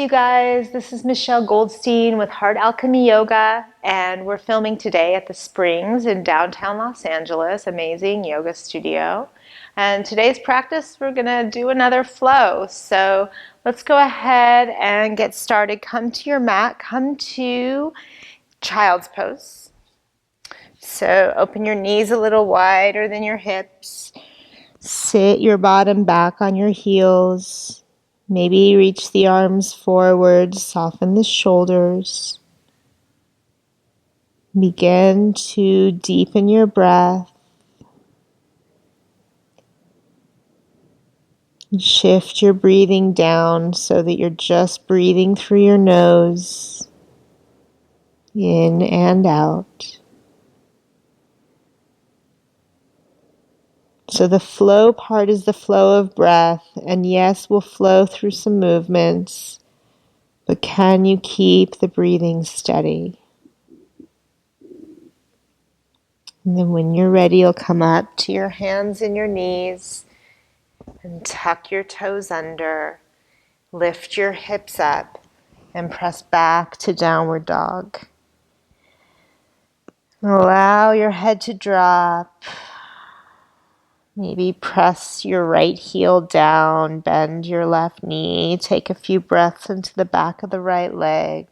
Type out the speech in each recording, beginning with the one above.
Hey you guys, this is Michelle Goldstein with Heart Alchemy Yoga, and we're filming today at the Springs in downtown Los Angeles, amazing yoga studio. And today's practice, we're gonna do another flow. So let's go ahead and get started. Come to your mat, come to child's pose. So open your knees a little wider than your hips. Sit your bottom back on your heels. Maybe reach the arms forward, soften the shoulders. Begin to deepen your breath. Shift your breathing down so that you're just breathing through your nose, in and out. So the flow part is the flow of breath, and yes, we'll flow through some movements, but can you keep the breathing steady? And then when you're ready, you'll come up to your hands and your knees and tuck your toes under, lift your hips up, and press back to downward dog. Allow your head to drop. Maybe press your right heel down, bend your left knee, take a few breaths into the back of the right leg.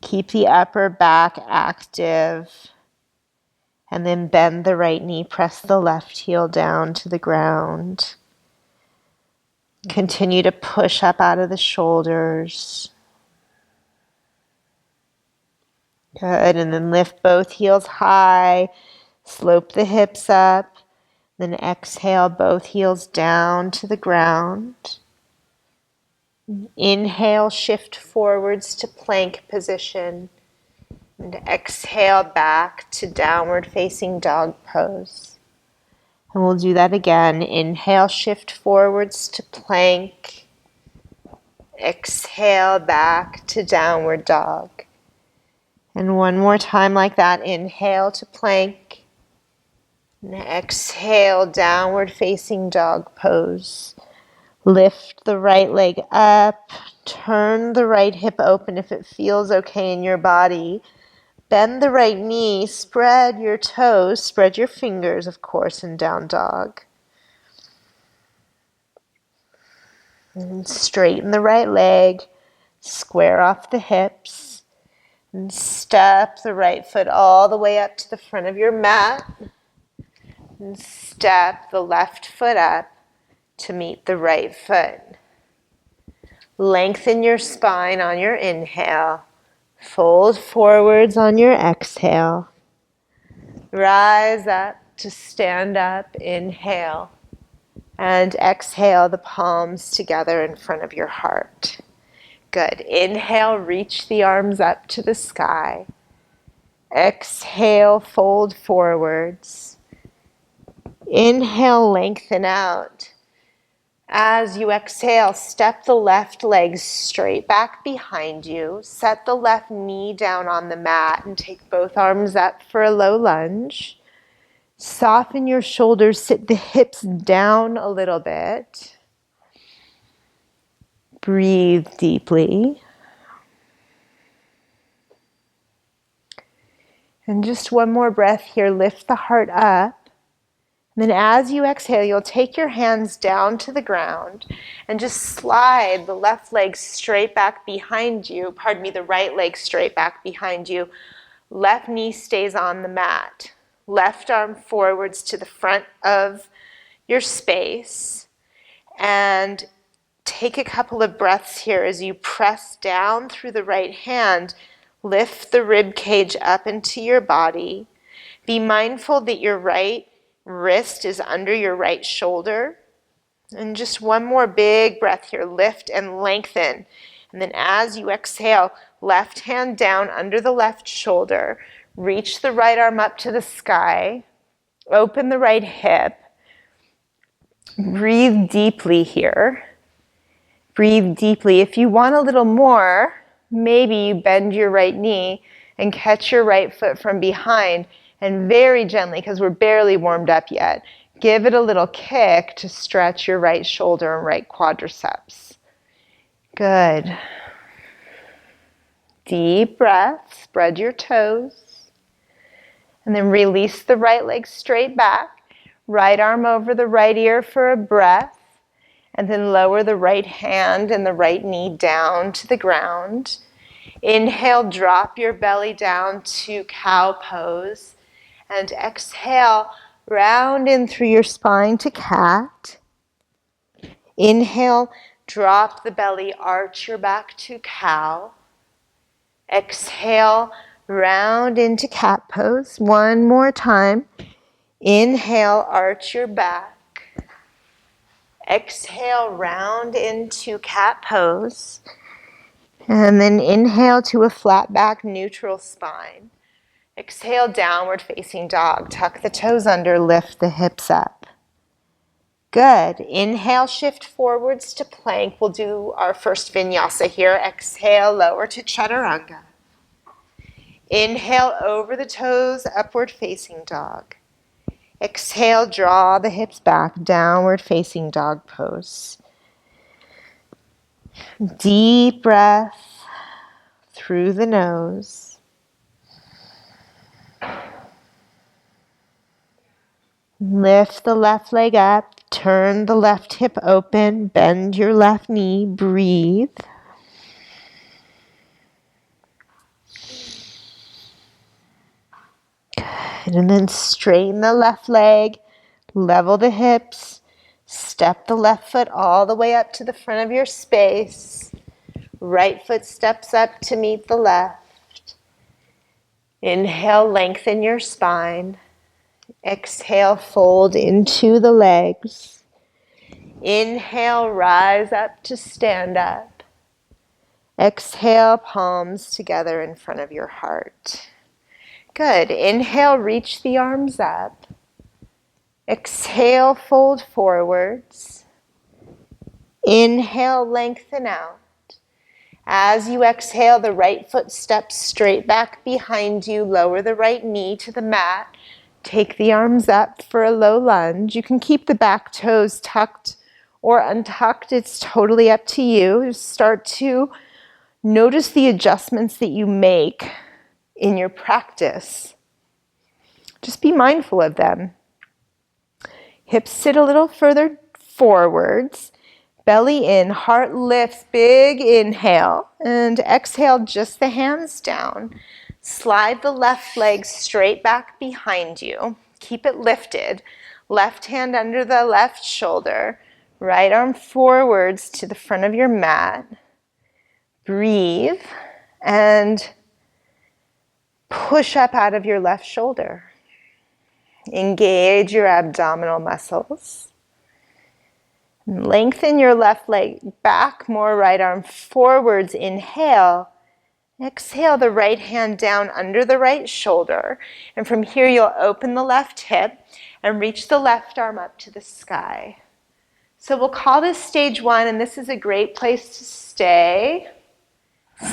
Keep the upper back active, and then bend the right knee, press the left heel down to the ground. Continue to push up out of the shoulders. Good, and then lift both heels high, slope the hips up. Then exhale, both heels down to the ground. Inhale, shift forwards to plank position. And exhale back to downward facing dog pose. And we'll do that again. Inhale, shift forwards to plank. Exhale back to downward dog. And one more time like that. Inhale to plank. And exhale, downward facing dog pose. Lift the right leg up. Turn the right hip open if it feels okay in your body. Bend the right knee. Spread your toes. Spread your fingers, of course, in down dog. And straighten the right leg. Square off the hips. And step the right foot all the way up to the front of your mat. And step the left foot up to meet the right foot. Lengthen your spine on your inhale. Fold forwards on your exhale. Rise up to stand up. Inhale. And exhale, the palms together in front of your heart. Good. Inhale, reach the arms up to the sky. Exhale, fold forwards. Inhale, lengthen out. As you exhale, step the left leg straight back behind you. Set the left knee down on the mat and take both arms up for a low lunge. Soften your shoulders, sit the hips down a little bit. Breathe deeply. And just one more breath here, lift the heart up. And then as you exhale, you'll take your hands down to the ground and just slide the left leg straight back behind you. Pardon me, the right leg straight back behind you. Left knee stays on the mat. Left arm forwards to the front of your space. And take a couple of breaths here as you press down through the right hand. Lift the rib cage up into your body. Be mindful that your right wrist is under your right shoulder. And just one more big breath here. Lift and lengthen. And then as you exhale, left hand down under the left shoulder. Reach the right arm up to the sky. Open the right hip. Breathe deeply here. Breathe deeply. If you want a little more, maybe you bend your right knee and catch your right foot from behind. And very gently, because we're barely warmed up yet, give it a little kick to stretch your right shoulder and right quadriceps. Good. Deep breath, spread your toes. And then release the right leg straight back. Right arm over the right ear for a breath. And then lower the right hand and the right knee down to the ground. Inhale, drop your belly down to cow pose. And exhale, round in through your spine to cat. Inhale, drop the belly, arch your back to cow. Exhale, round into cat pose. One more time. Inhale, arch your back. Exhale, round into cat pose. And then inhale to a flat back, neutral spine. Exhale, downward facing dog. Tuck the toes under, lift the hips up. Good. Inhale, shift forwards to plank. We'll do our first vinyasa here. Exhale, lower to chaturanga. Inhale, over the toes, upward facing dog. Exhale, draw the hips back, downward facing dog pose. Deep breath through the nose. Lift the left leg up, turn the left hip open, bend your left knee, breathe. Good. And then straighten the left leg, level the hips, step the left foot all the way up to the front of your space. Right foot steps up to meet the left. Inhale, lengthen your spine. Exhale, fold into the legs. Inhale, rise up to stand up. Exhale, palms together in front of your heart. Good. Inhale, reach the arms up. Exhale, fold forwards. Inhale, lengthen out. As you exhale, the right foot steps straight back behind you. Lower the right knee to the mat. Take the arms up for a low lunge. You can keep the back toes tucked or untucked. It's totally up to you. Just start to notice the adjustments that you make in your practice. Just be mindful of them. Hips sit a little further forwards. Belly in, heart lifts, big inhale. And exhale, just the hands down. Slide the left leg straight back behind you. Keep it lifted. Left hand under the left shoulder. Right arm forwards to the front of your mat. Breathe and push up out of your left shoulder. Engage your abdominal muscles. Lengthen your left leg back, more right arm forwards. Inhale. Exhale the right hand down under the right shoulder. And from here you'll open the left hip and reach the left arm up to the sky. So we'll call this stage 1, and this is a great place to stay.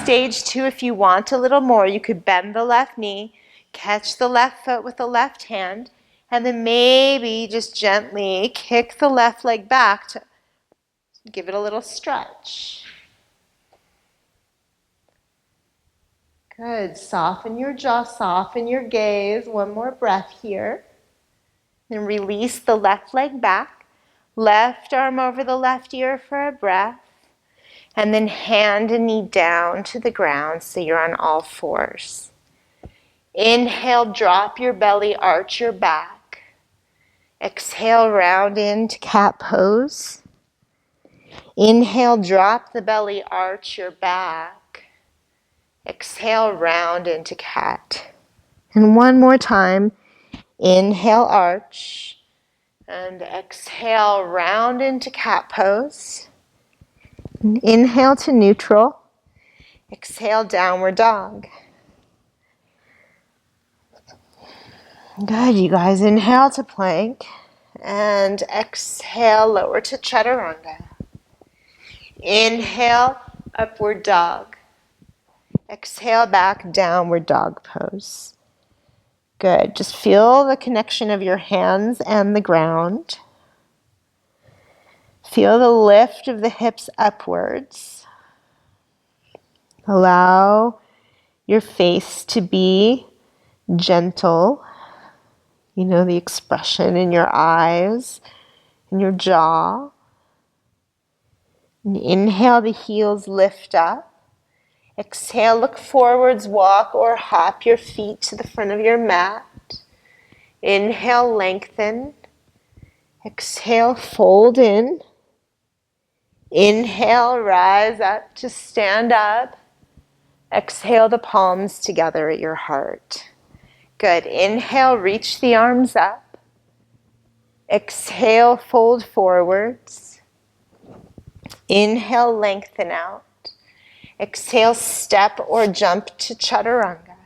Stage 2, if you want a little more, you could bend the left knee, catch the left foot with the left hand, and then maybe just gently kick the left leg back to give it a little stretch. Good. Soften your jaw, soften your gaze. One more breath here. Then release the left leg back. Left arm over the left ear for a breath. And then hand and knee down to the ground so you're on all fours. Inhale, drop your belly, arch your back. Exhale, round into cat pose. Inhale, drop the belly, arch your back. Exhale, round into cat. And one more time. Inhale, arch. And exhale, round into cat pose. Inhale to neutral. Exhale, downward dog. Good, you guys. Inhale to plank. And exhale, lower to chaturanga. Inhale, upward dog. Exhale, back, downward dog pose. Good. Just feel the connection of your hands and the ground. Feel the lift of the hips upwards. Allow your face to be gentle. You know, the expression in your eyes, in your jaw. And inhale, the heels lift up. Exhale, look forwards, walk or hop your feet to the front of your mat. Inhale, lengthen. Exhale, fold in. Inhale, rise up to stand up. Exhale, the palms together at your heart. Good. Inhale, reach the arms up. Exhale, fold forwards. Inhale, lengthen out. Exhale, step or jump to chaturanga.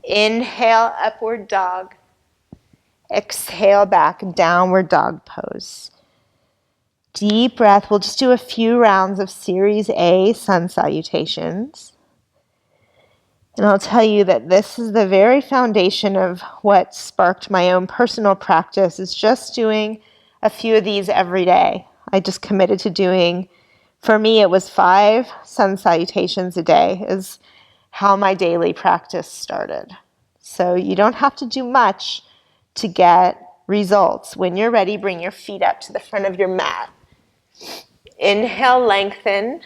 Inhale, upward dog. Exhale, back, downward dog pose. Deep breath. We'll just do a few rounds of Series A sun salutations. And I'll tell you that this is the very foundation of what sparked my own personal practice, is just doing a few of these every day. I just committed to doing, for me, it was 5 sun salutations a day is how my daily practice started. So you don't have to do much to get results. When you're ready, bring your feet up to the front of your mat. Inhale, lengthen.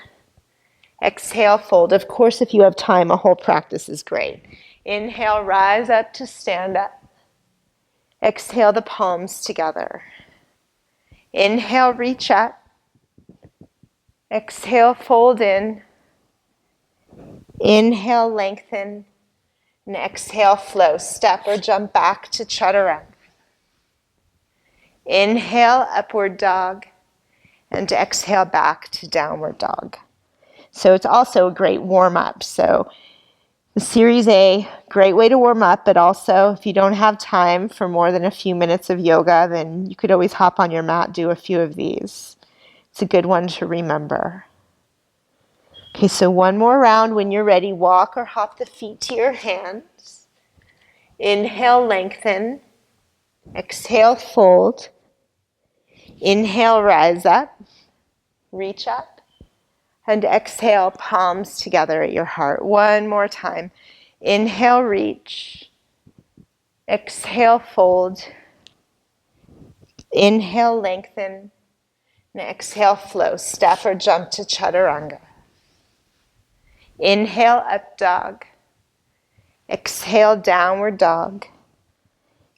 Exhale, fold. Of course, if you have time, a whole practice is great. Inhale, rise up to stand up. Exhale, the palms together. Inhale, reach up. Exhale, fold in. Inhale, lengthen. And exhale, flow. Step or jump back to chaturanga. Inhale, upward dog. And exhale, back to downward dog. So it's also a great warm-up. So the Series A, great way to warm up, but also if you don't have time for more than a few minutes of yoga, then you could always hop on your mat, do a few of these. It's a good one to remember. Okay, so one more round. When you're ready, walk or hop the feet to your hands. Inhale, lengthen. Exhale, fold. Inhale, rise up. Reach up. And exhale, palms together at your heart. One more time. Inhale, reach. Exhale, fold. Inhale, lengthen. And exhale, flow. Step or jump to chaturanga. Inhale, up dog. Exhale, downward dog.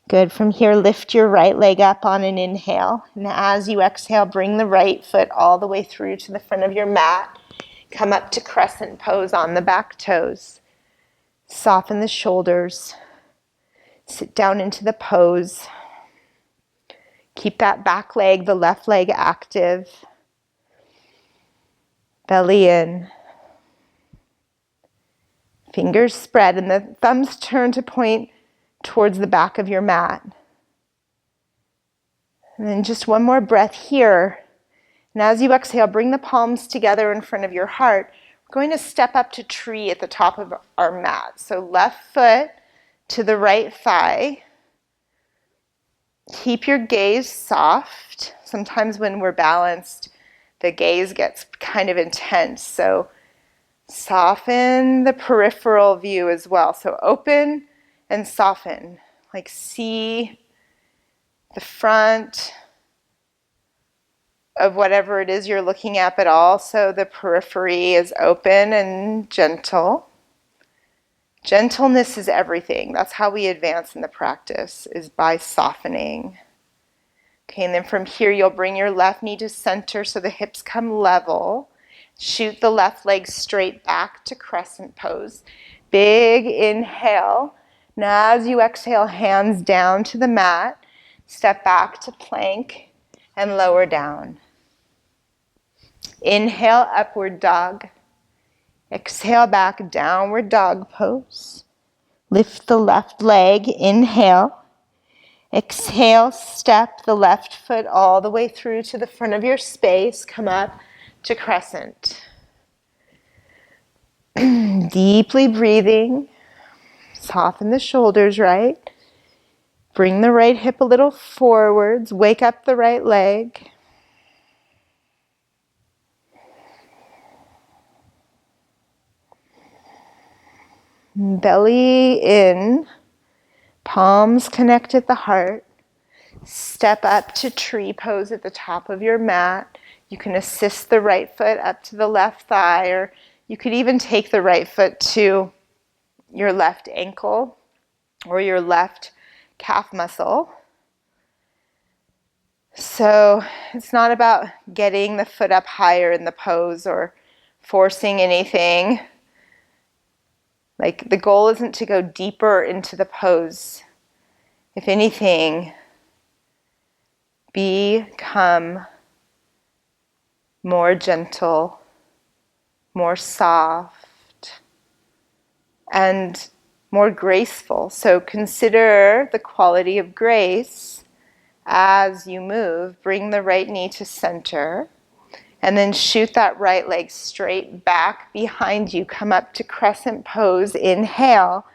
Good. From here, lift your right leg up on an inhale. And as you exhale, bring the right foot all the way through to the front of your mat. Come up to crescent pose on the back toes. Soften the shoulders. Sit down into the pose. Keep that back leg, the left leg, active. Belly in. Fingers spread and the thumbs turn to point towards the back of your mat. And then just one more breath here. And as you exhale, bring the palms together in front of your heart. We're going to step up to tree at the top of our mat. So left foot to the right thigh. Keep your gaze soft. Sometimes when we're balanced, the gaze gets kind of intense. So soften the peripheral view as well. So open and soften. Like see the front of whatever it is you're looking at, but also the periphery is open and gentle. Gentleness is everything. That's how we advance in the practice, is by softening. Okay, and then from here you'll bring your left knee to center so the hips come level. Shoot the left leg straight back to crescent pose. Big inhale. Now as you exhale, hands down to the mat. Step back to plank and lower down. Inhale, upward dog. Exhale, back, downward dog pose. Lift the left leg, inhale. Exhale, step the left foot all the way through to the front of your space. Come up to crescent. Deeply breathing. Soften the shoulders, right? Bring the right hip a little forwards. Wake up the right leg. Belly in, palms connect at the heart. Step up to tree pose at the top of your mat. You can assist the right foot up to the left thigh, or you could even take the right foot to your left ankle or your left calf muscle. So it's not about getting the foot up higher in the pose or forcing anything. Like, the goal isn't to go deeper into the pose. If anything, become more gentle, more soft, and more graceful. So consider the quality of grace as you move. Bring the right knee to center, and then shoot that right leg straight back behind you. Come up to crescent pose. Inhale.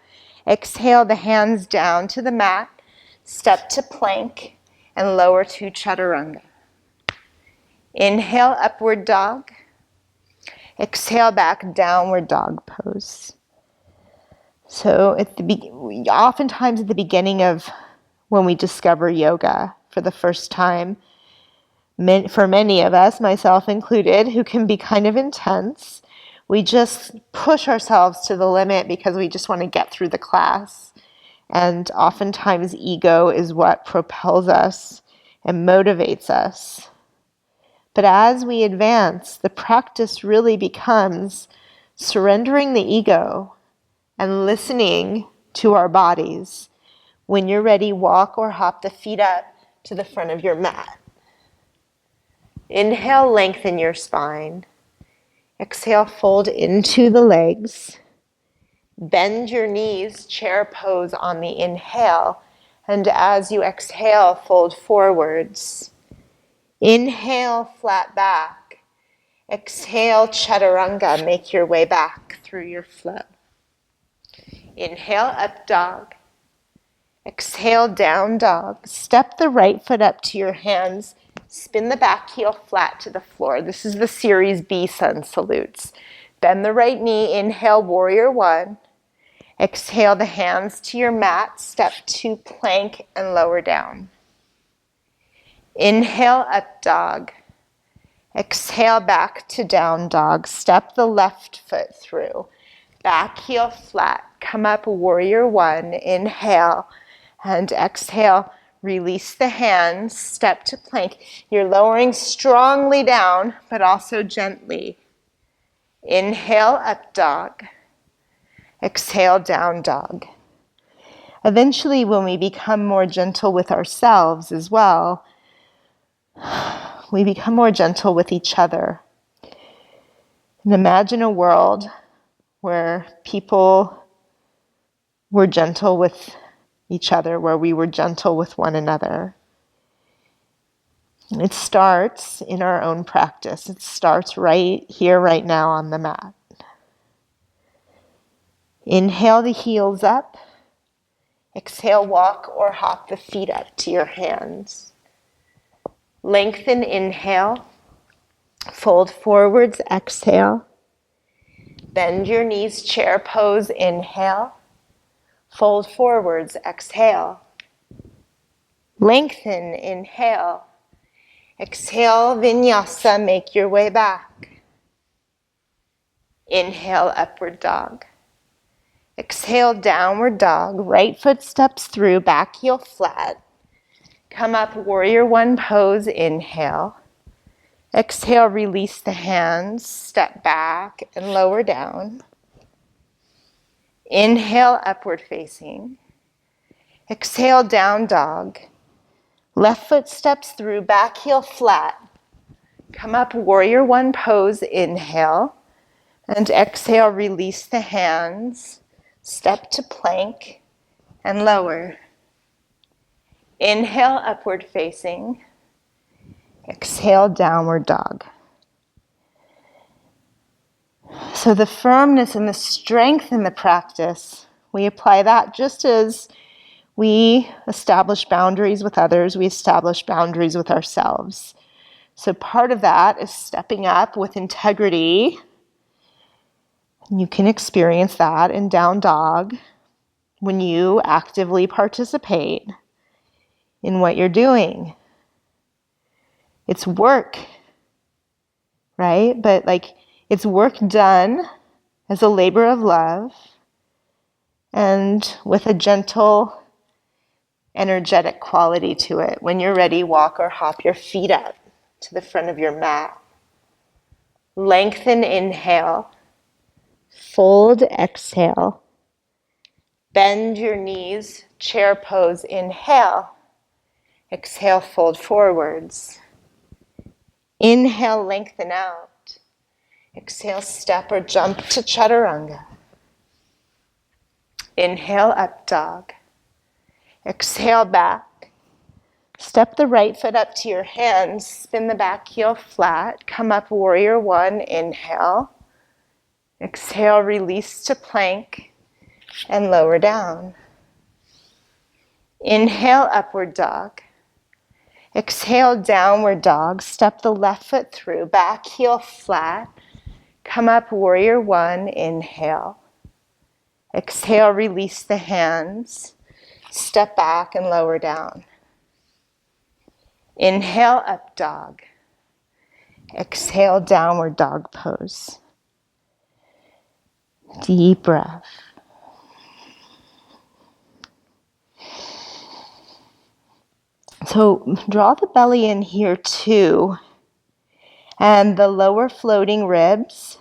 Exhale the hands down to the mat. Step to plank and lower to chaturanga. Inhale, upward dog. Exhale back, downward dog pose. So oftentimes at the beginning of when we discover yoga for the first time, for many of us, myself included, who can be kind of intense, we just push ourselves to the limit because we just want to get through the class. And oftentimes ego is what propels us and motivates us. But as we advance, the practice really becomes surrendering the ego and listening to our bodies. When you're ready, walk or hop the feet up to the front of your mat. Inhale, lengthen your spine. Exhale, fold into the legs. Bend your knees, chair pose on the inhale. And as you exhale, fold forwards. Inhale, flat back. Exhale, chaturanga. Make your way back through your flow. Inhale, up dog. Exhale, down dog. Step the right foot up to your hands. Spin the back heel flat to the floor. This is the Series B sun salutes. Bend the right knee. Inhale, warrior one. Exhale the hands to your mat. Step to plank and lower down. Inhale, up dog. Exhale, back to down dog. Step the left foot through. Back heel flat. Come up, warrior one. Inhale and exhale. Release the hands. Step to plank. You're lowering strongly down, but also gently. Inhale, up dog. Exhale, down dog. Eventually, when we become more gentle with ourselves as well, we become more gentle with each other. And imagine a world where people were gentle with each other, where we were gentle with one another. And it starts in our own practice. It starts right here, right now on the mat. Inhale the heels up. Exhale, walk or hop the feet up to your hands. Lengthen, inhale. Fold forwards, exhale. Bend your knees, chair pose, inhale. Fold forwards, exhale. Lengthen, inhale. Exhale, vinyasa, make your way back. Inhale, upward dog. Exhale, downward dog. Right foot steps through, back heel flat. Come up, warrior one pose, inhale. Exhale, release the hands, step back and lower down. Inhale, upward facing. Exhale, down dog. Left foot steps through, back heel flat. Come up, warrior one pose, inhale. And exhale, release the hands. Step to plank and lower. Inhale, upward facing. Exhale, downward dog. So the firmness and the strength in the practice, we apply that just as we establish boundaries with others, we establish boundaries with ourselves. So part of that is stepping up with integrity You can experience that in down dog when you actively participate in what you're doing. It's work, right? But like, it's work done as a labor of love and with a gentle, energetic quality to it. When you're ready, walk or hop your feet up to the front of your mat. Lengthen, inhale. Fold, exhale. Bend your knees, chair pose, inhale. Exhale, fold forwards. Inhale, lengthen out. Exhale, step or jump to chaturanga. Inhale, up dog. Exhale, back. Step the right foot up to your hands. Spin the back heel flat. Come up, warrior one. Inhale. Exhale, release to plank and lower down. Inhale, upward dog. Exhale, downward dog. Step the left foot through. Back heel flat. Come up, warrior one. Inhale. Exhale, release the hands. Step back and lower down. Inhale, up dog. Exhale, downward dog pose. Deep breath. So draw the belly in here too. And the lower floating ribs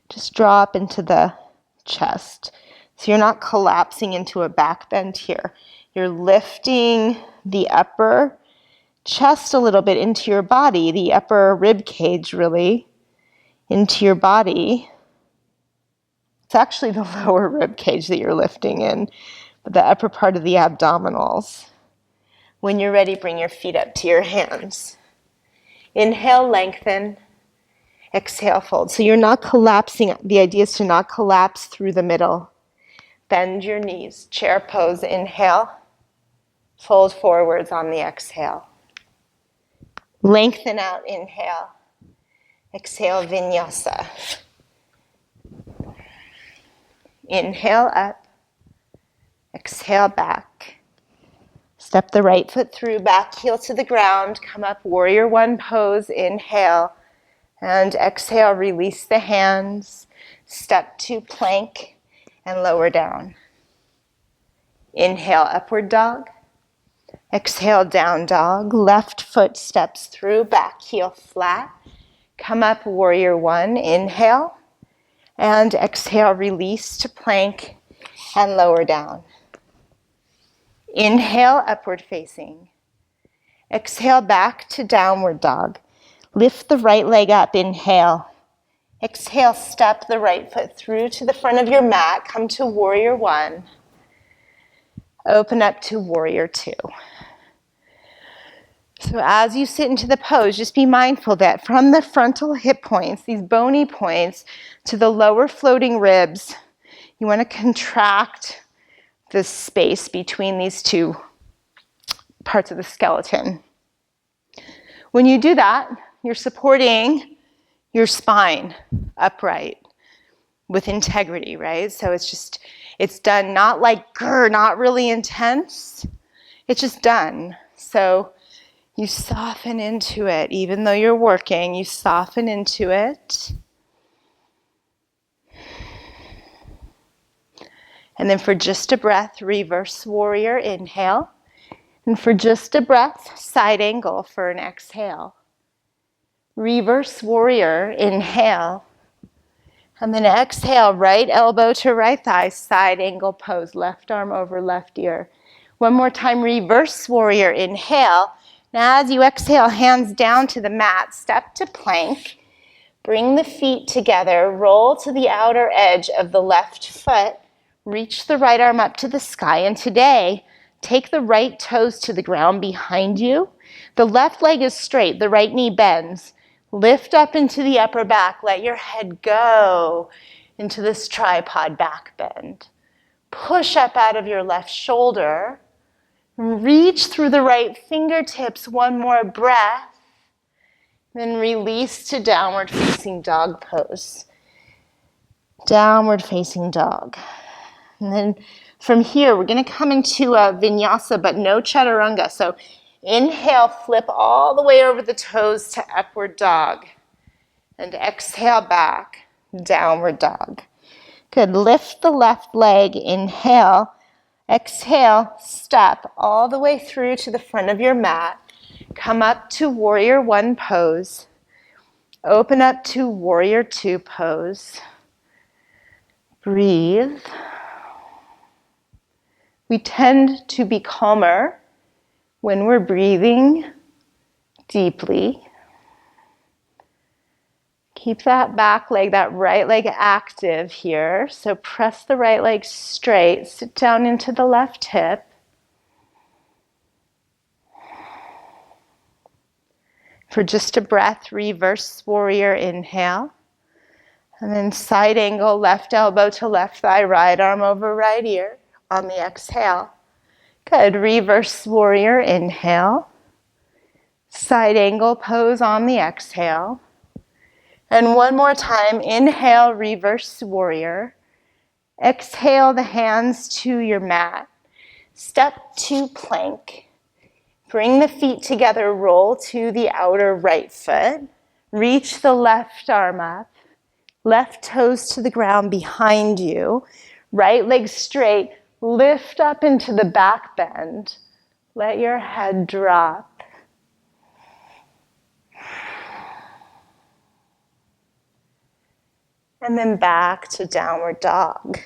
just drop into the chest. So you're not collapsing into a back bend here. You're lifting the upper chest a little bit into your body, the upper rib cage really, into your body. It's actually the lower rib cage that you're lifting in, but the upper part of the abdominals. When you're ready, bring your feet up to your hands. Inhale, lengthen. Exhale, fold. So you're not collapsing. The idea is to not collapse through the middle. Bend your knees. Chair pose. Inhale. Fold forwards on the exhale. Lengthen out. Inhale. Exhale, vinyasa. Inhale, up. Exhale, back. Step the right foot through, back heel to the ground. Come up, warrior one pose. Inhale. And exhale, release the hands. Step to plank and lower down. Inhale, upward dog. Exhale, down dog. Left foot steps through, back heel flat. Come up, warrior one. Inhale. And exhale, release to plank and lower down. Inhale, upward facing. Exhale, back to downward dog. Lift the right leg up, inhale. Exhale, step the right foot through to the front of your mat. Come to warrior one. Open up to warrior two. So as you sit into the pose, just be mindful that from the frontal hip points, these bony points, to the lower floating ribs, you want to contract the space between these two parts of the skeleton. When you do that, you're supporting your spine upright with integrity, right? So it's done not like grr, not really intense. It's just done. So you soften into it. Even though you're working, you soften into it. And then for just a breath, reverse warrior, inhale. And for just a breath, side angle for an exhale. Reverse warrior, inhale. And then exhale, right elbow to right thigh, side angle pose, left arm over left ear. One more time, reverse warrior, inhale. Now as you exhale, hands down to the mat, step to plank. Bring the feet together, roll to the outer edge of the left foot. Reach the right arm up to the sky, and today, take the right toes to the ground behind you. The left leg is straight, the right knee bends. Lift up into the upper back, let your head go into this tripod back bend. Push up out of your left shoulder. Reach through the right fingertips, one more breath. Then release to downward facing dog pose. downward facing dog. And then from here, we're going to come into a vinyasa, but no chaturanga. So inhale, flip all the way over the toes to upward dog. And exhale back, downward dog. Good. Lift the left leg. Inhale. Exhale, step all the way through to the front of your mat. Come up to warrior one pose. Open up to warrior two pose. Breathe. We tend to be calmer when we're breathing deeply. Keep that back leg, that right leg active here. So press the right leg straight. Sit down into the left hip. For just a breath, reverse warrior inhale. And then side angle, left elbow to left thigh, right arm over right ear on the exhale. Good. Reverse warrior inhale. Side angle pose on the exhale. And one more time, inhale, reverse warrior. Exhale the hands to your mat. Step to plank. Bring the feet together, roll to the outer right foot. Reach the left arm up. Left toes to the ground behind you. Right leg straight. Lift up into the back bend. Let your head drop. And then back to downward dog.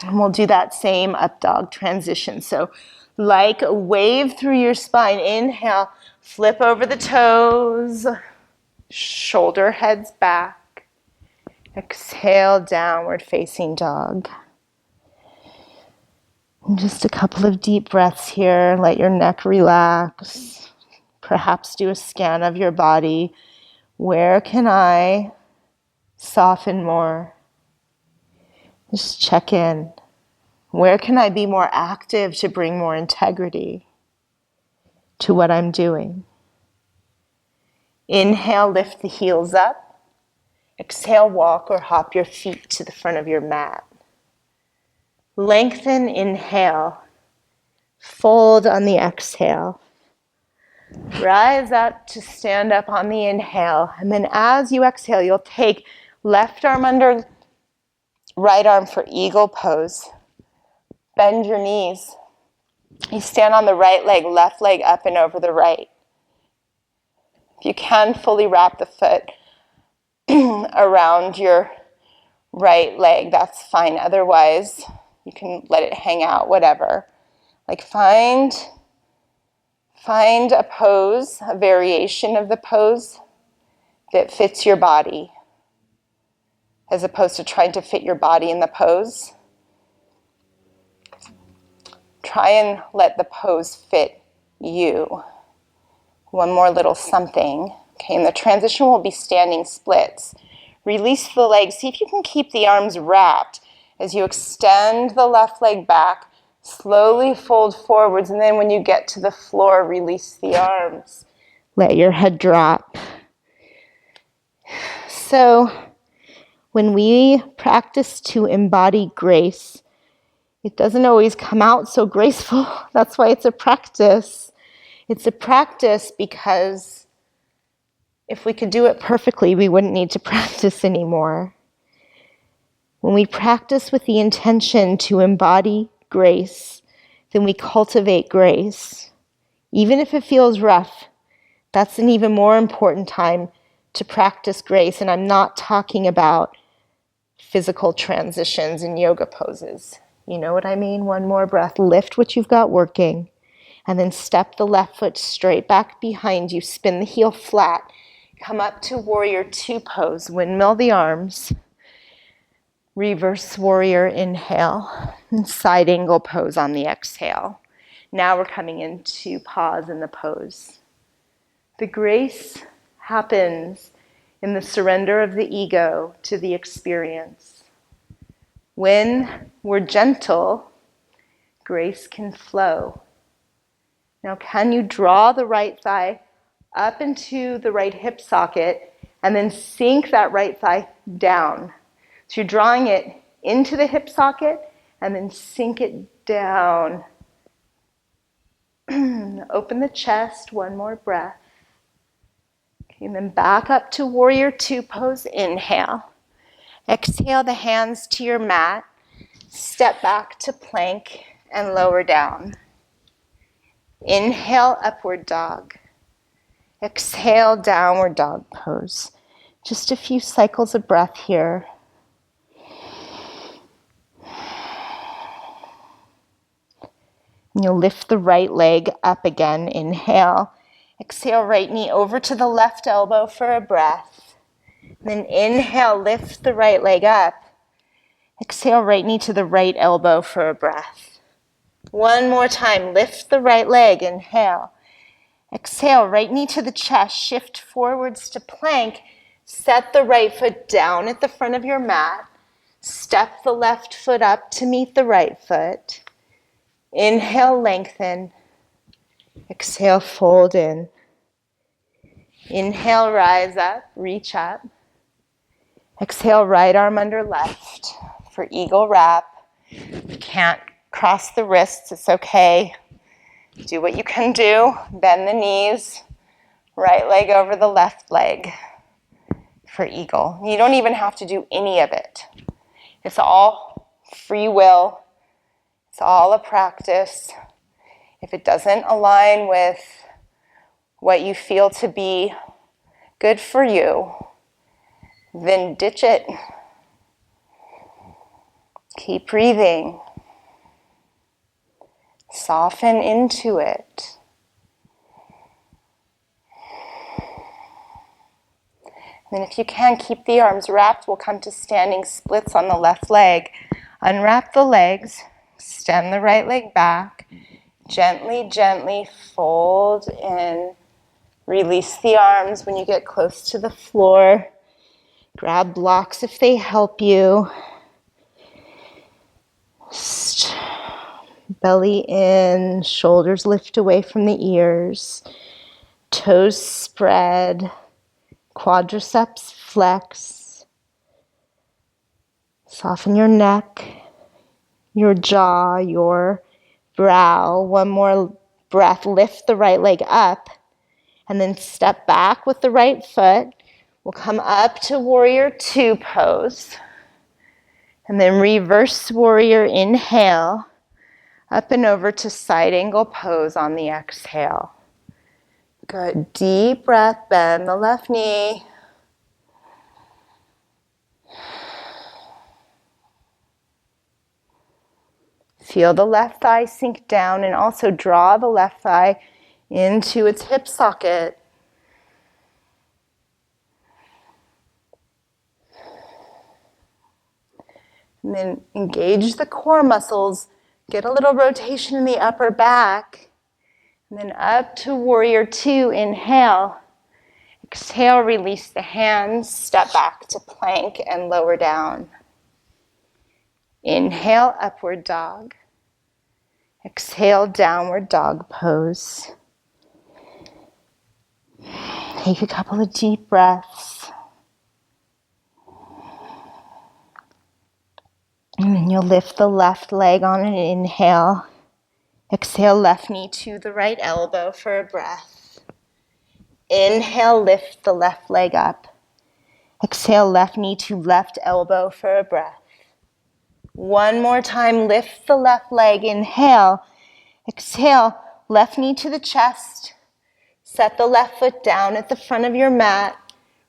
And we'll do that same up dog transition. So like a wave through your spine. Inhale, flip over the toes. Shoulder heads back. Exhale, downward facing dog. And just a couple of deep breaths here. Let your neck relax. Perhaps do a scan of your body. Where can I soften more? Just check in. Where can I be more active to bring more integrity to what I'm doing? Inhale, lift the heels up. Exhale, walk or hop your feet to the front of your mat. Lengthen, inhale. Fold on the exhale. Rise up to stand up on the inhale. And then as you exhale, you'll take left arm under right arm for eagle pose. Bend your knees. You stand on the right leg, left leg up and over the right. If you can, fully wrap the foot around your right leg, that's fine. Otherwise, you can let it hang out, whatever. Like find a pose, a variation of the pose that fits your body, as opposed to trying to fit your body in the pose. Try and let the pose fit you. One more little something. Okay, and the transition will be standing splits. Release the legs. See if you can keep the arms wrapped as you extend the left leg back. Slowly fold forwards, and then when you get to the floor, release the arms. Let your head drop. So, when we practice to embody grace, it doesn't always come out so graceful. That's why it's a practice. It's a practice because if we could do it perfectly, we wouldn't need to practice anymore. When we practice with the intention to embody grace, then we cultivate grace. Even if it feels rough, that's an even more important time to practice grace. And I'm not talking about physical transitions and yoga poses. You know what I mean? One more breath. Lift what you've got working. And then step the left foot straight back behind you. Spin the heel flat. Come up to warrior two pose. Windmill the arms. Reverse warrior inhale. And side angle pose on the exhale. Now we're coming into pause in the pose. The grace happens in the surrender of the ego to the experience. When we're gentle, grace can flow. Now, can you draw the right thigh up into the right hip socket And then sink that right thigh down. So you're drawing it into the hip socket and then sink it down. Open the chest, one more breath. Okay, and then back up to warrior two pose, inhale. Exhale the hands to your mat. Step back to plank and lower down. Inhale, upward dog. Exhale, downward dog pose. Just a few cycles of breath here. And you'll lift the right leg up again. Inhale. Exhale, right knee over to the left elbow for a breath. Then inhale, lift the right leg up. Exhale, right knee to the right elbow for a breath. One more time, lift the right leg. Inhale. Exhale, right knee to the chest. Shift forwards to plank. Set the right foot down at the front of your mat. Step the left foot up to meet the right foot. Inhale, lengthen. Exhale, fold in. Inhale, rise up, reach up. Exhale, right arm under left for eagle wrap. If you can't cross the wrists, it's okay. Do what you can do. Bend the knees. Right leg over the left leg for eagle. You don't even have to do any of it. It's all free will. It's all a practice. If it doesn't align with what you feel to be good for you, then ditch it. Keep breathing. Soften into it. And then if you can, keep the arms wrapped. We'll come to standing splits on the left leg. Unwrap the legs. Extend the right leg back. Gently, gently fold in. Release the arms when you get close to the floor. Grab blocks if they help you. Belly in, shoulders lift away from the ears. Toes spread. Quadriceps flex. Soften your neck, your jaw, your brow. One more breath. Lift the right leg up and then step back with the right foot. We'll come up to warrior two pose and then reverse warrior. Inhale, up and over to side angle pose on the exhale. Good. Deep breath. Bend the left knee. Feel the left thigh sink down and also draw the left thigh into its hip socket. And then engage the core muscles. Get a little rotation in the upper back. And then up to warrior two. Inhale. Exhale, release the hands. Step back to plank and lower down. Inhale, upward dog. Exhale, downward dog pose. Take a couple of deep breaths. And then you'll lift the left leg on an inhale. Exhale, left knee to the right elbow for a breath. Inhale, lift the left leg up. Exhale, left knee to left elbow for a breath. One more time, lift the left leg. Inhale. Exhale, left knee to the chest. Set the left foot down at the front of your mat.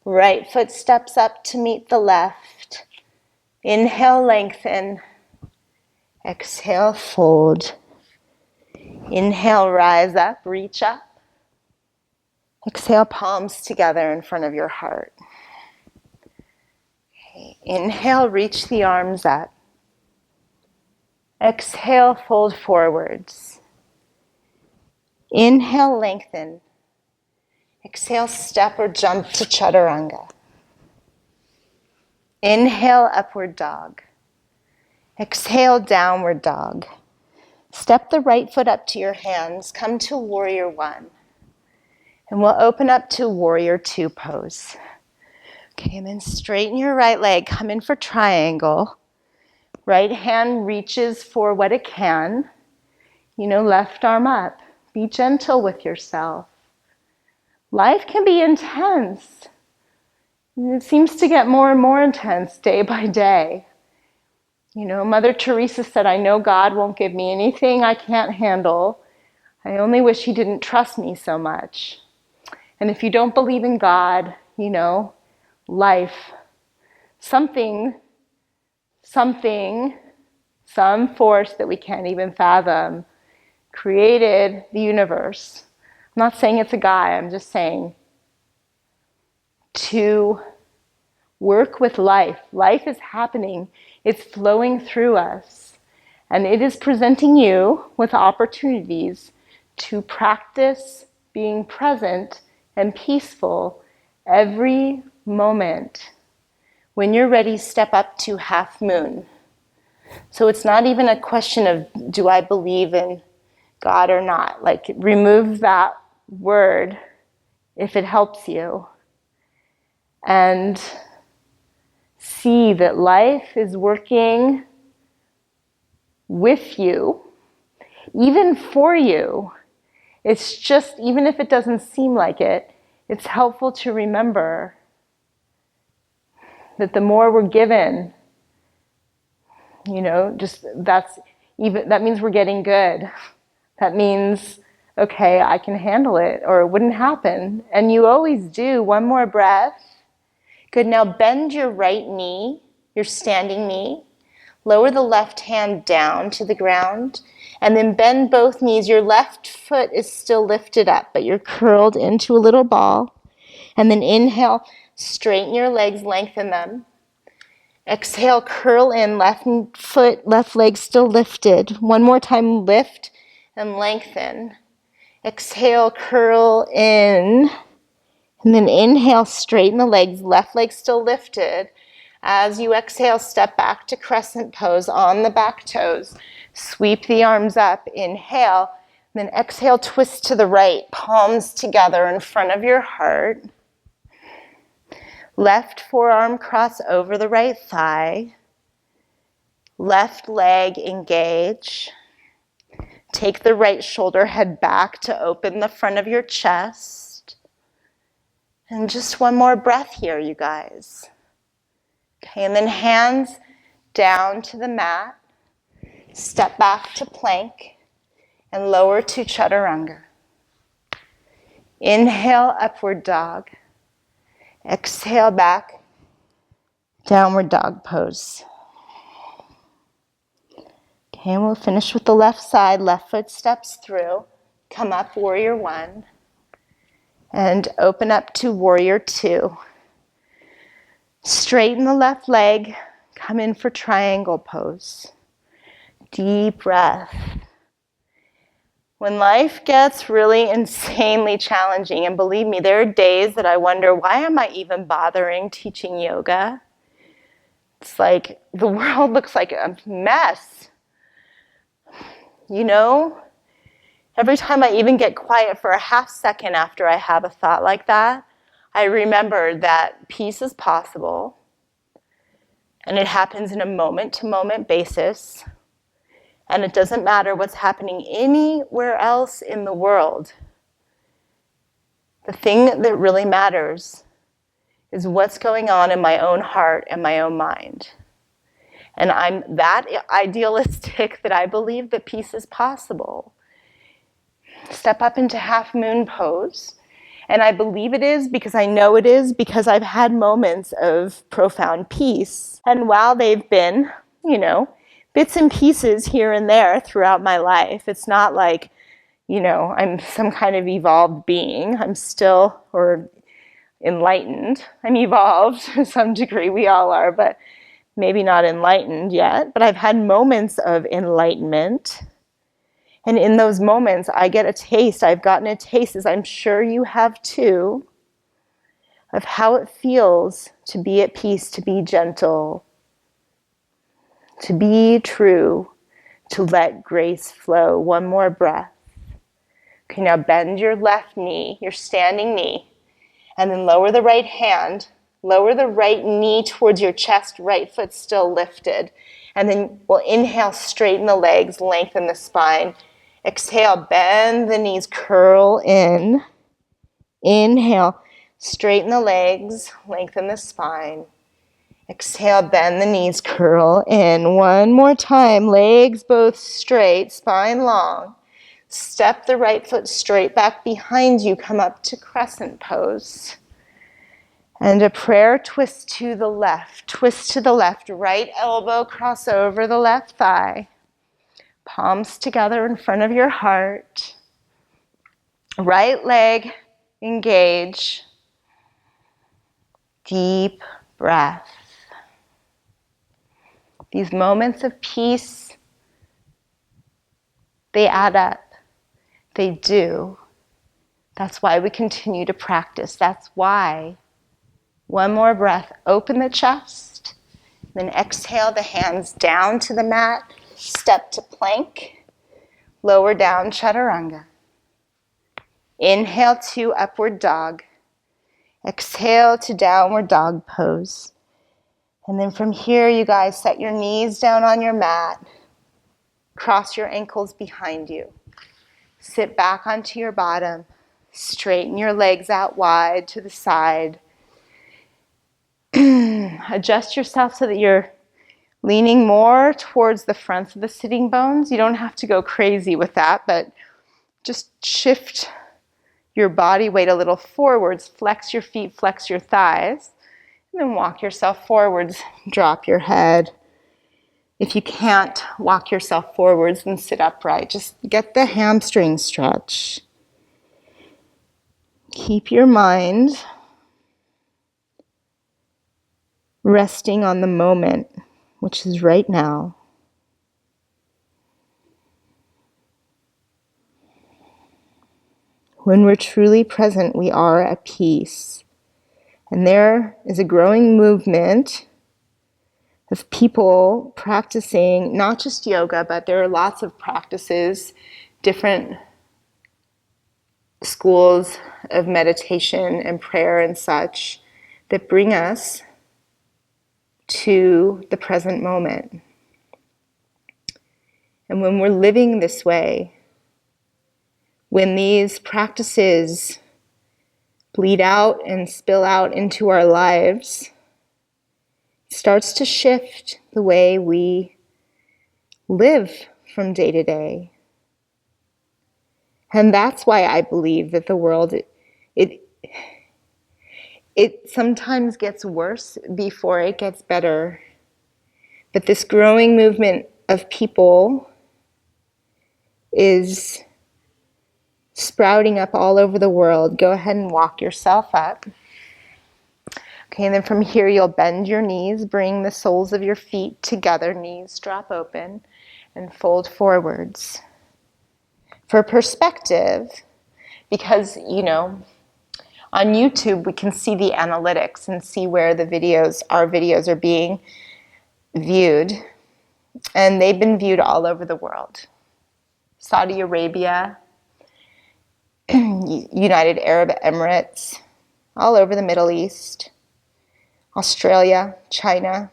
Right foot steps up to meet the left. Inhale, lengthen. Exhale, fold. Inhale, rise up, reach up. Exhale, palms together in front of your heart. Okay. Inhale, reach the arms up. Exhale, fold forwards. Inhale, lengthen. Exhale, step or jump to chaturanga. Inhale, upward dog. Exhale, downward dog. Step the right foot up to your hands. Come to warrior one. And we'll open up to warrior two pose. Okay, and then straighten your right leg. Come in for triangle. Right hand reaches for what it can. Left arm up. Be gentle with yourself. Life can be intense. It seems to get more and more intense day by day. Mother Teresa said, I know God won't give me anything I can't handle. I only wish he didn't trust me so much. And if you don't believe in God, life, something, some force that we can't even fathom created the universe. I'm not saying it's a guy, I'm just saying to work with life. Life is happening, it's flowing through us, and it is presenting you with opportunities to practice being present and peaceful every moment. When you're ready, step up to half moon. So it's not even a question of, do I believe in God or not? Remove that word if it helps you. And see that life is working with you, even for you. It's just, even if it doesn't seem like it, it's helpful to remember that the more we're given, that means we're getting good. That means, okay, I can handle it, or it wouldn't happen. And you always do. One more breath. Good, now bend your right knee, your standing knee. Lower the left hand down to the ground, and then bend both knees. Your left foot is still lifted up, but you're curled into a little ball. And then inhale, straighten your legs, lengthen them. Exhale, curl in, left foot, left leg still lifted. One more time, lift and lengthen. Exhale, curl in. And then inhale, straighten the legs, left leg still lifted. As you exhale, step back to crescent pose on the back toes. Sweep the arms up, inhale. Then exhale, twist to the right, palms together in front of your heart. Left forearm cross over the right thigh. Left leg engage. Take the right shoulder head back to open the front of your chest. And just one more breath here, you guys. Okay, and then hands down to the mat. Step back to plank and lower to chaturanga. Inhale, upward dog. Exhale back, downward dog pose. Okay, and we'll finish with the left side. Left foot steps through. Come up, warrior one. And open up to warrior two. Straighten the left leg. Come in for triangle pose. Deep breath. When life gets really insanely challenging, and believe me, there are days that I wonder, why am I even bothering teaching yoga? It's like the world looks like a mess. Every time I even get quiet for a half second after I have a thought like that, I remember that peace is possible, and it happens in a moment-to-moment basis. And it doesn't matter what's happening anywhere else in the world. The thing that really matters is what's going on in my own heart and my own mind. And I'm that idealistic that I believe that peace is possible. Step up into half moon pose. And I believe it is because I know it is because I've had moments of profound peace. And while they've been, bits and pieces here and there throughout my life, it's not like, I'm some kind of evolved being. I'm still, or enlightened. I'm evolved to some degree, we all are, but maybe not enlightened yet. But I've had moments of enlightenment. And in those moments, I get a taste. I've gotten a taste, as I'm sure you have too, of how it feels to be at peace, to be gentle, to be true, to let grace flow. One more breath. Okay, now bend your left knee, your standing knee, and then lower the right hand Lower the right knee towards your chest, right foot still lifted. And then we'll inhale, straighten the legs, lengthen the spine. Exhale, bend the knees, curl in. Inhale, straighten the legs, lengthen the spine. Exhale, bend the knees, curl in. One more time, legs both straight, spine long. Step the right foot straight back behind you, come up to crescent pose. And a prayer twist to the left. Twist to the left. Right elbow cross over the left thigh. Palms together in front of your heart. Right leg engage. Deep breath. These moments of peace, they add up. They do. That's why we continue to practice. That's why. One more breath. Open the chest. Then exhale the hands down to the mat. Step to plank. Lower down chaturanga. Inhale to upward dog. Exhale to downward dog pose. And then from here, you guys set your knees down on your mat. Cross your ankles behind you. Sit back onto your bottom. Straighten your legs out wide to the side. Adjust yourself so that you're leaning more towards the fronts of the sitting bones. You don't have to go crazy with that, but just shift your body weight a little forwards. Flex your feet, flex your thighs. And then walk yourself forwards. Drop your head. If you can't walk yourself forwards, then sit upright. Just get the hamstring stretch. Keep your mind resting on the moment, which is right now. When we're truly present, we are at peace. And there is a growing movement of people practicing not just yoga, but there are lots of practices, different schools of meditation and prayer and such that bring us to the present moment. And when we're living this way, when these practices bleed out and spill out into our lives, it starts to shift the way we live from day to day. And that's why I believe that the world, it sometimes gets worse before it gets better. But this growing movement of people is sprouting up all over the world. Go ahead and walk yourself up. Okay, and then from here you'll bend your knees, bring the soles of your feet together, knees drop open, and fold forwards. For perspective, because, on YouTube we can see the analytics and see where our videos are being viewed. And they've been viewed all over the world. Saudi Arabia, United Arab Emirates, all over the Middle East, Australia, China,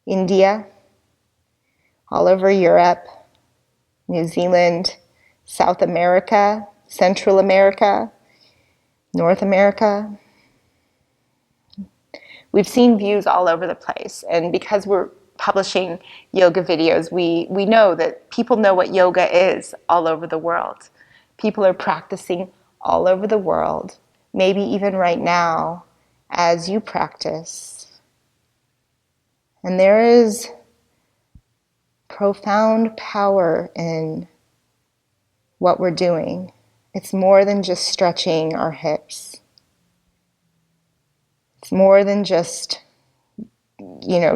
India, all over Europe, New Zealand, South America, Central America, North America. We've seen views all over the place. And because we're publishing yoga videos, we know that people know what yoga is all over the world. People are practicing all over the world, maybe even right now as you practice. And there is profound power in what we're doing. It's more than just stretching our hips. It's more than just,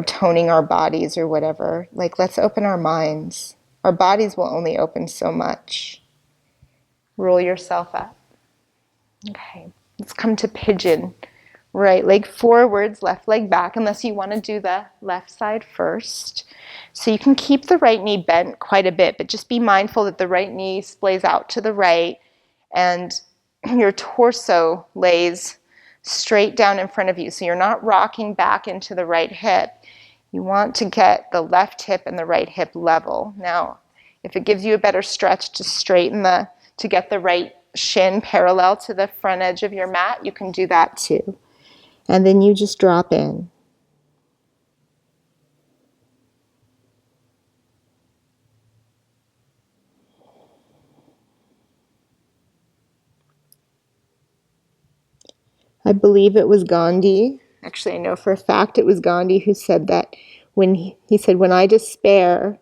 toning our bodies or whatever. Let's open our minds. Our bodies will only open so much. Roll yourself up. Okay, let's come to pigeon. Right leg forwards, left leg back, unless you want to do the left side first. So you can keep the right knee bent quite a bit, but just be mindful that the right knee splays out to the right and your torso lays straight down in front of you. So you're not rocking back into the right hip. You want to get the left hip and the right hip level. Now, if it gives you a better stretch to straighten to get the right shin parallel to the front edge of your mat, you can do that too. And then you just drop in. I believe it was Gandhi. Actually, I know for a fact it was Gandhi who said that when he said, when I despair,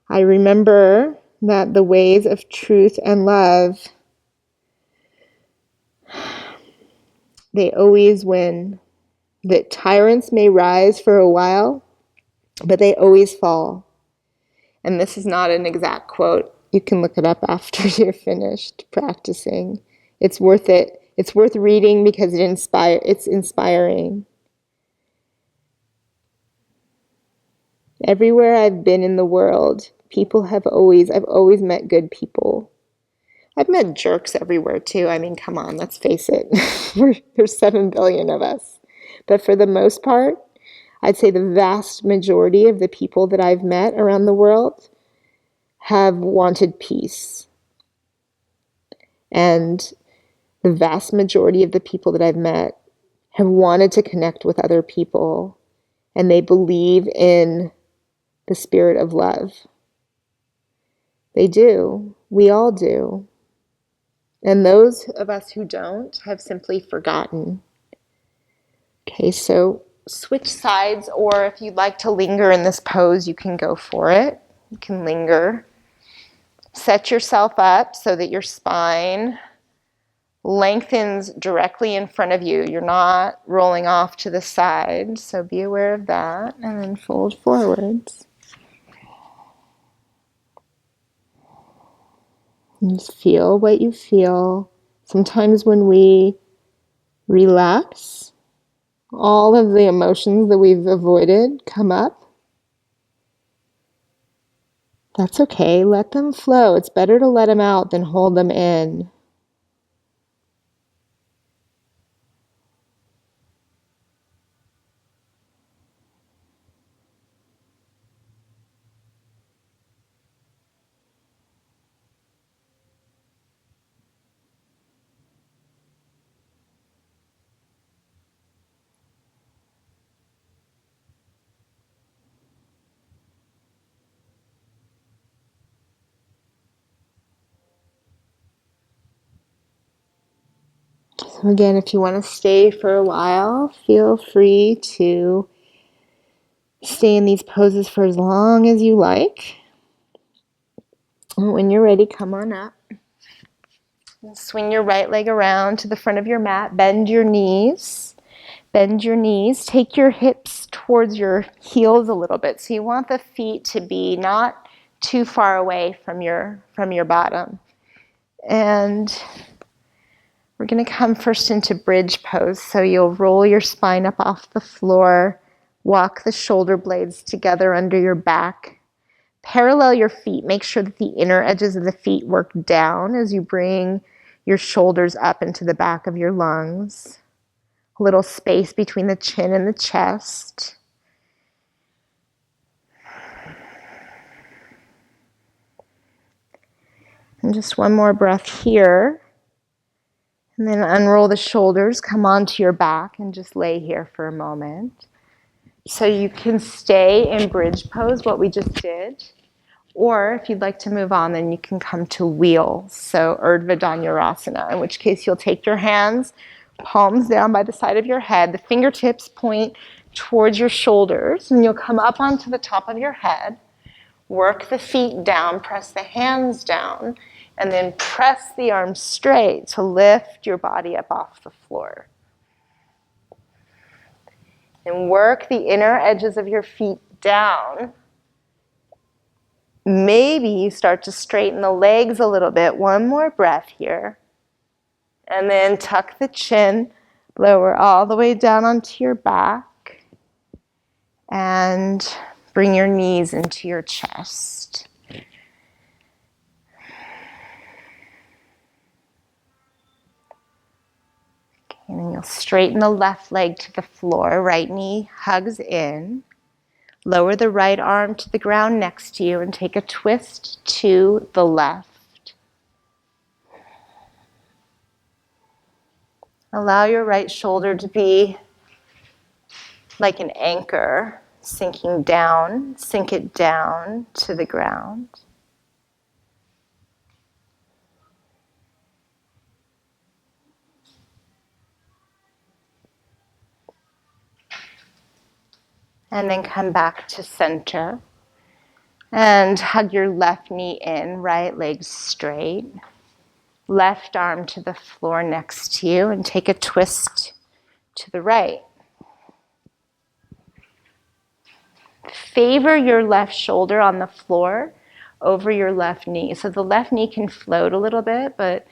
I remember that the ways of truth and love, they always win. That tyrants may rise for a while, but they always fall. And this is not an exact quote. You can look it up after you're finished practicing. It's worth it. It's worth reading because it's inspiring. Everywhere I've been in the world, I've always met good people. I've met jerks everywhere too. I mean, come on, let's face it. There's 7 billion of us. But for the most part, I'd say the vast majority of the people that I've met around the world have wanted peace. And the vast majority of the people that I've met have wanted to connect with other people. And they believe in the spirit of love. They do. We all do. And those of us who don't have simply forgotten. Okay, so switch sides, or if you'd like to linger in this pose, you can go for it. You can linger. Set yourself up so that your spine lengthens directly in front of you. You're not rolling off to the side, so be aware of that. And then fold forwards. And just feel what you feel. Sometimes when we relax, all of the emotions that we've avoided come up. That's okay. Let them flow. It's better to let them out than hold them in. So again, if you want to stay for a while, feel free to stay in these poses for as long as you like. And when you're ready, come on up. And swing your right leg around to the front of your mat. Bend your knees. Bend your knees. Take your hips towards your heels a little bit. So you want the feet to be not too far away from your bottom. And we're going to come first into bridge pose. So you'll roll your spine up off the floor. Walk the shoulder blades together under your back. Parallel your feet. Make sure that the inner edges of the feet work down as you bring your shoulders up into the back of your lungs. A little space between the chin and the chest. And just one more breath here. And then unroll the shoulders, come onto your back, and just lay here for a moment. So you can stay in bridge pose, what we just did. Or if you'd like to move on, then you can come to wheel. So Urdhva Dhanurasana, in which case you'll take your hands, palms down by the side of your head. The fingertips point towards your shoulders, and you'll come up onto the top of your head. Work the feet down, press the hands down, and then press the arms straight to lift your body up off the floor. And work the inner edges of your feet down. Maybe you start to straighten the legs a little bit. One more breath here. And then tuck the chin, lower all the way down onto your back. And bring your knees into your chest. And then you'll straighten the left leg to the floor. Right knee hugs in. Lower the right arm to the ground next to you and take a twist to the left. Allow your right shoulder to be like an anchor, sinking down, sink it down to the ground. And then come back to center. And hug your left knee in, right leg straight. Left arm to the floor next to you and take a twist to the right. Favor your left shoulder on the floor over your left knee. So the left knee can float a little bit, but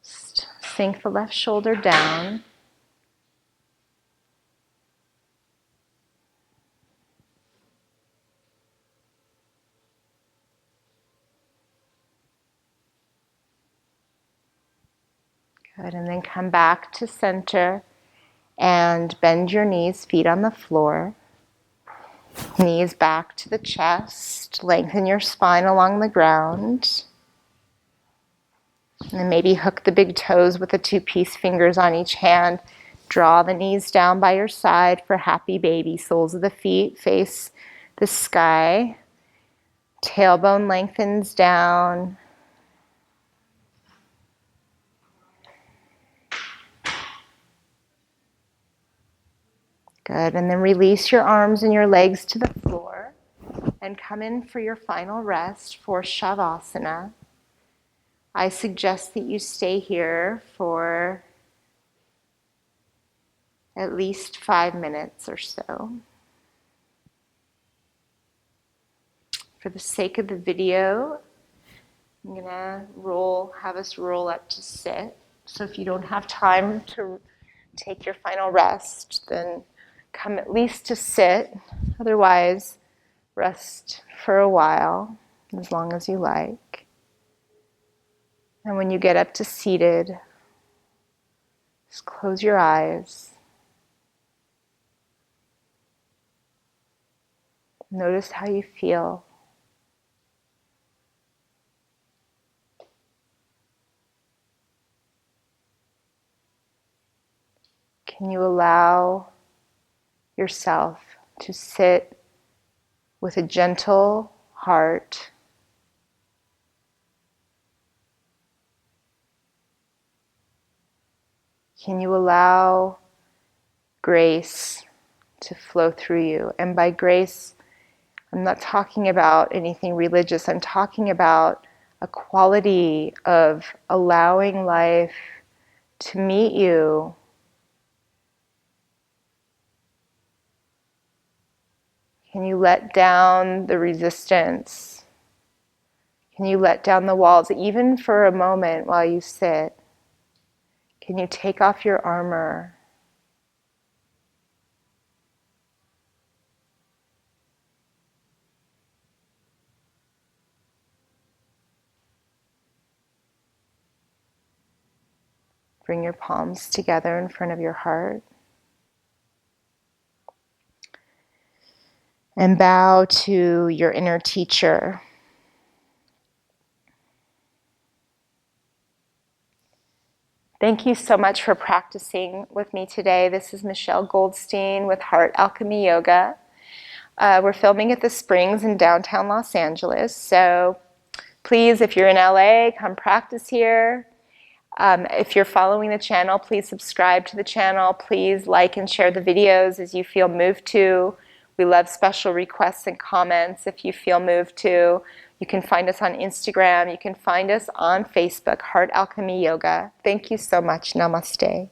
sink the left shoulder down. Good, and then come back to center and bend your knees, feet on the floor. Knees back to the chest. Lengthen your spine along the ground. And then maybe hook the big toes with the 2-piece fingers on each hand. Draw the knees down by your side for happy baby. Soles of the feet face the sky. Tailbone lengthens down. Good, and then release your arms and your legs to the floor and come in for your final rest for Shavasana. I suggest that you stay here for at least 5 minutes or so. For the sake of the video, I'm gonna have us roll up to sit. So if you don't have time to take your final rest, then come at least to sit. Otherwise, rest for a while, as long as you like. And when you get up to seated, just close your eyes. Notice how you feel. Can you allow yourself to sit with a gentle heart? Can you allow grace to flow through you? And by grace, I'm not talking about anything religious. I'm talking about a quality of allowing life to meet you Can you let down the resistance? Can you let down the walls, even for a moment while you sit? Can you take off your armor? Bring your palms together in front of your heart. And bow to your inner teacher. Thank you so much for practicing with me today. This is Michelle Goldstein with Heart Alchemy Yoga. We're filming at the Springs in downtown Los Angeles. So please, if you're in LA, come practice here. If you're following the channel, please subscribe to the channel. Please like and share the videos as you feel moved to. We love special requests and comments if you feel moved to. You can find us on Instagram. You can find us on Facebook, Heart Alchemy Yoga. Thank you so much. Namaste.